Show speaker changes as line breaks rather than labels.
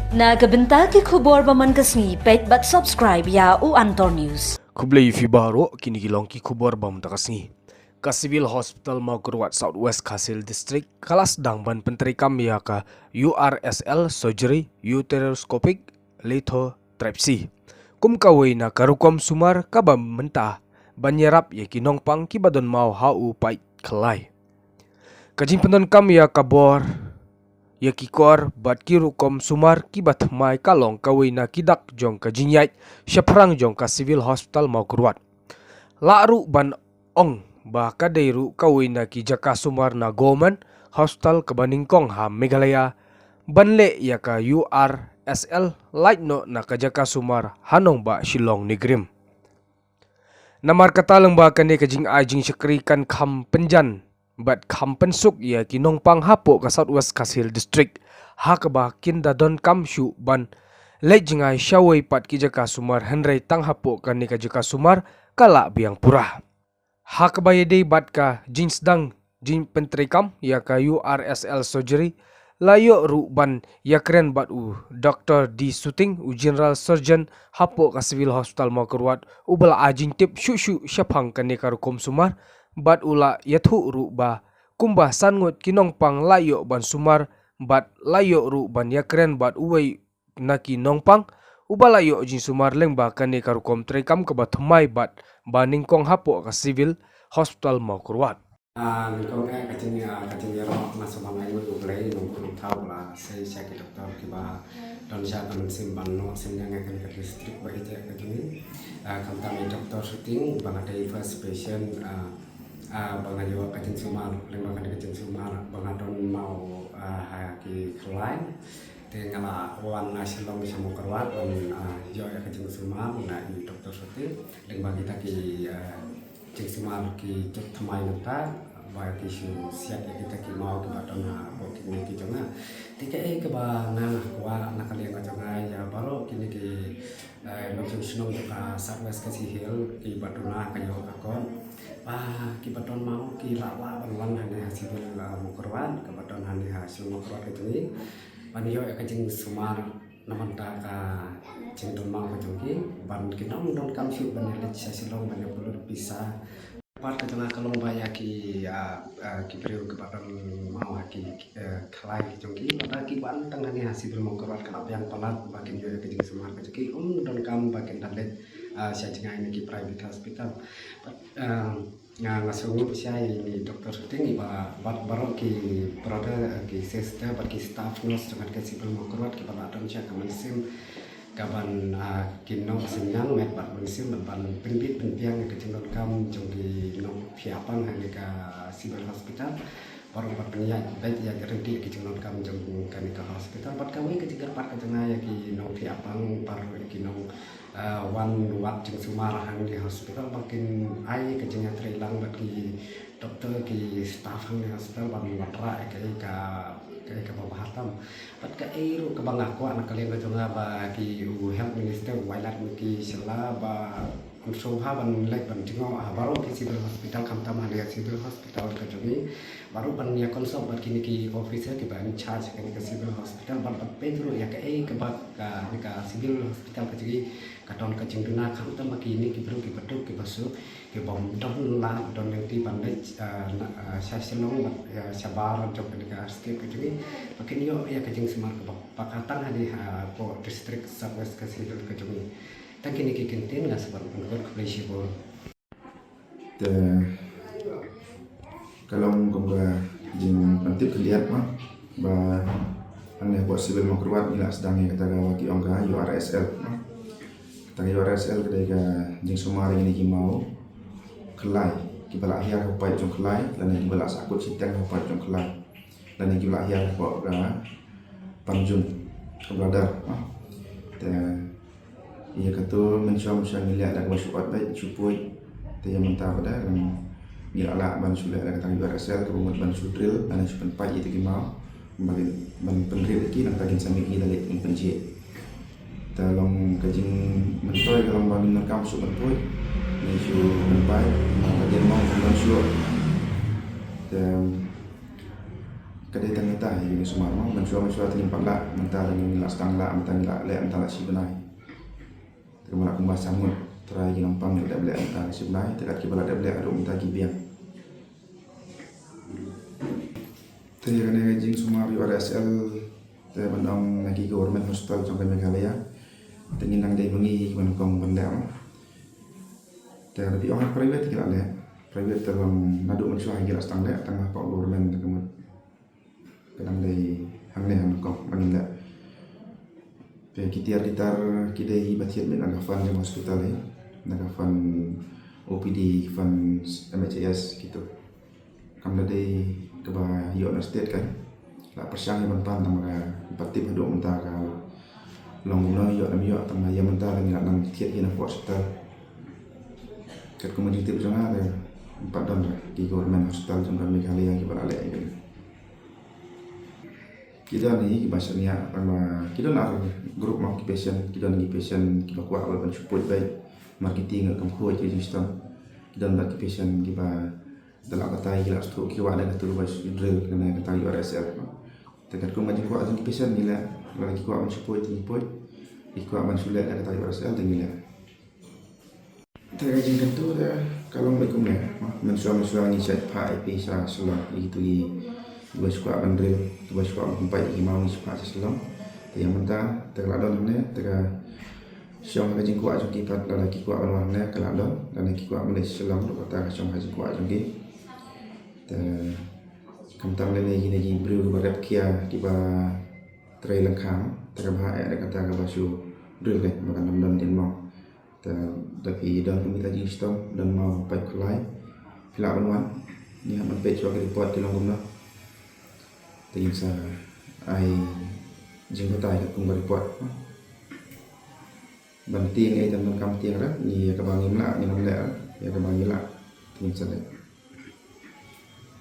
Nagabenta ki khubor baman kasni pet bat subscribe ya u Antor News.
Kublai fi baro kini gilong ki khubor bam takasni. Ka Civil Hospital Maukerwat Southwest Kasil District kalas dang ban penterikam ya ka URSL surgery uteroscopic lithotripsy. Kum kawai na karukom sumar kabam mentah banyerap ya kinong pang kibadon mau hau pait kelai. Kajing pendon kam ya kabor ya kikor bat kirukom sumar kibat mai kalong kawai na kidak jong kajinyait syaprang jong ka Civil Hospital Maukerwat. Laru ban ong ba kadairu kawai na ki jaka sumar na Goman Hospital Kabaningkong ha Meghalaya banle ya ka URSL light no na kajaka sumar hanong ba Shillong Nigrim. Namar katalang ba kani kajing ajing syakrikan kam penjan bat kam pensuk ya kinong pang hapo ka Southwest Kasil District ha kaba kinda don kam shu ban lej jingai syawai pat kijaka sumar henry tang hapo kani kajaka sumar kala biang purah. Ha kaba yedei bat ka jins dang jin pentrikam ya ka URSL surgery layo ru ban ya keren bat u Dr. D. Suting u General Surgeon hapo ka Civil Hospital Maukerwat u bala ajing tip shu syapang kani karukom sumar bat ula yathu ru ba kumbah sangut kinong pang layo ban sumar bat layo ru ban ya keren bat uwei na kinong pang ubalayo jin sumar lengba kani karukom trekam ke bathmai bat baningkong hapo ka Civil Hospital Maukerwat.
Ningkong kacing ro na sumamai mu ublai nung tau la sei syaki doktor kiba don sya kan sim banno sim yang akan ke distrik ba ite kacing kam kami doktor syuting bang ada first patient bang ayo kacing sumar lembang kacing sumar bang adon mau haki kelai tinggal wan Shillong sama kerwat dan yo kacing sumar na ini doktor syuting lembang kita ki cing sumar ki cek temai nata bagi siap kita ki mau ke batona bokit ni ki jonga tika ke ba nang wa nakali ka jonga ya baro kini ki langsung senong ka Southwest Kasih Hill ki batona ka yo ka kon ki baton mau ki lala ban hane hasil Maukerwat ke baton hane hasil Maukerwat ke jongi ban yo ka cing sumar naman ta ka cing don mau ka jongi ban kinong don kam syu ban le Shillong ban perlu bisa part tengah kalau bayar ki beriu kepada mau ki kelai jongki pada ki ban tengah ni hasil Maukerwat kenapa yang pelat bagian juga kejeng semar kejeki don kam bagian dalet saya cengai ini ki private hospital ngasung saya ini dokter syuting baru ki berada ki sister bagi staff nurse dengan ke Civil Maukerwat ki pada don saya kemensim kaban kinong senyang met bat mensim ban penbit penpiang ke cengot kam jonggi nong piapang hanya ka Civil Hospital baru bat peniat baik ya garanti ke cengot kam jong kan ke hospital bat kawai ke jegar pat ke tengah ya ki nong piapang baru ki nong wan wat jeng sumar hang di hospital makin ai ke jengnya trilang bat ki dokter ki staff hang di hospital ban watra ke bawah hatam pat ka iru ke bangaku anak kalian ke jonga bagi health minister wailat miki sela ba unsubha ban lek ban jingo baru ke Civil Hospital kam tam hanya Civil Hospital ke jongi baru ban ya konsol bat kini ki officer ke ban charge ke Civil Hospital ban pedro ya ke bat ka Civil Hospital ke jongi kadon ke jengduna kam tam kini ki bro ki beduk ki basuk ki bom don la don nanti ban lek Shillong sabar jok ke state ke jongi makin yo ya kejeng semar ke pakatan hadi po distrik Southwest Kasih Hill ke jongi tak kini ki kentin nggak sebab pengkor ke polisi bo
kalau ngomong jeng penting kelihat mah bah aneh buat Civil Maukerwat ila sedang kata waki ongga URSL tang URSL ketika jeng sumar ini ki mau kelai kibala akhir hupai jong kelai dan kibala sakut sitang hupai jong kelai dan kibala akhir buat panjun kebeladar dan ia kata mencuam ngeliat dan bersyukur baik supui dia mentah pada dan dia ala ban sudah ada kata URSL ke rumah ban sudril dan supan pagi itu mau kembali ban penril lagi nak tagin sami ini dalit penjit tolong kajing mentoy kalau bangun rekam supan pui ni su menpai bagian mau ban syur dan kadai tang ta ini semua mau mencuba terlimpah lah mentah dengan nilai setang lah mentah nilai lek mentah lah si benai terima aku bahas sangut terai ki nampang nilai lek mentah si benai tekat ki bala lek aduk mentah ki biang tadi kan jing semua URSL te bandang lagi government hospital trong Meghalaya tengin nang dai bengi man kong bandang te lebih orang private kira lek private dalam nadu mencuba kira setang lek tengah pak government tekemut kadang dari hang ne hang kong maninda pe kitar kidai batiat men aga fan jam hospital naga fan OPD fan MHS gitu kam dari ke ba yo na state kan la persang yang pan tamaga patip hadu mentah ka long no yo na yo tama ya mentah lagi nang tiat ina hospital kat kemudian tip janga ada 4 don di government hospital jam Meghalaya ki balale ini kita ni bahasanya sama kita nak grup mau passion kita lagi passion kita kuat walaupun support baik marketing akan kuat je sistem kita nak passion kita dalam kata kita stok kita ada tu bahas drill kena kata URSL tekat ko macam kuat je passion ni lah lagi kuat support kuat mansulat kata URSL tinggi lah terkait dengan tu kalau mereka mensuami chat pak IP salah itu dua suka bandril dua suka empat imam ni suka seselam yang mentah terladon ni terka siang haji kuat joki pat lagi kuat orang ni keladon dan lagi kuat Malaysia selam kata siang haji kuat joki kamtam lagi lagi beriu berap kia kiba tray lengkang terka bahaya ada kata kabasu drill kan makan dan din mau tapi dan kita jadi sistem dan mau pipe kelai filak bantuan ni amat page bagi report di longgum lah tingin sa ay jing batay kat kung report banting ay tamang kam tiang ra ni kabangim la ni namla ya kabangim la tingin sa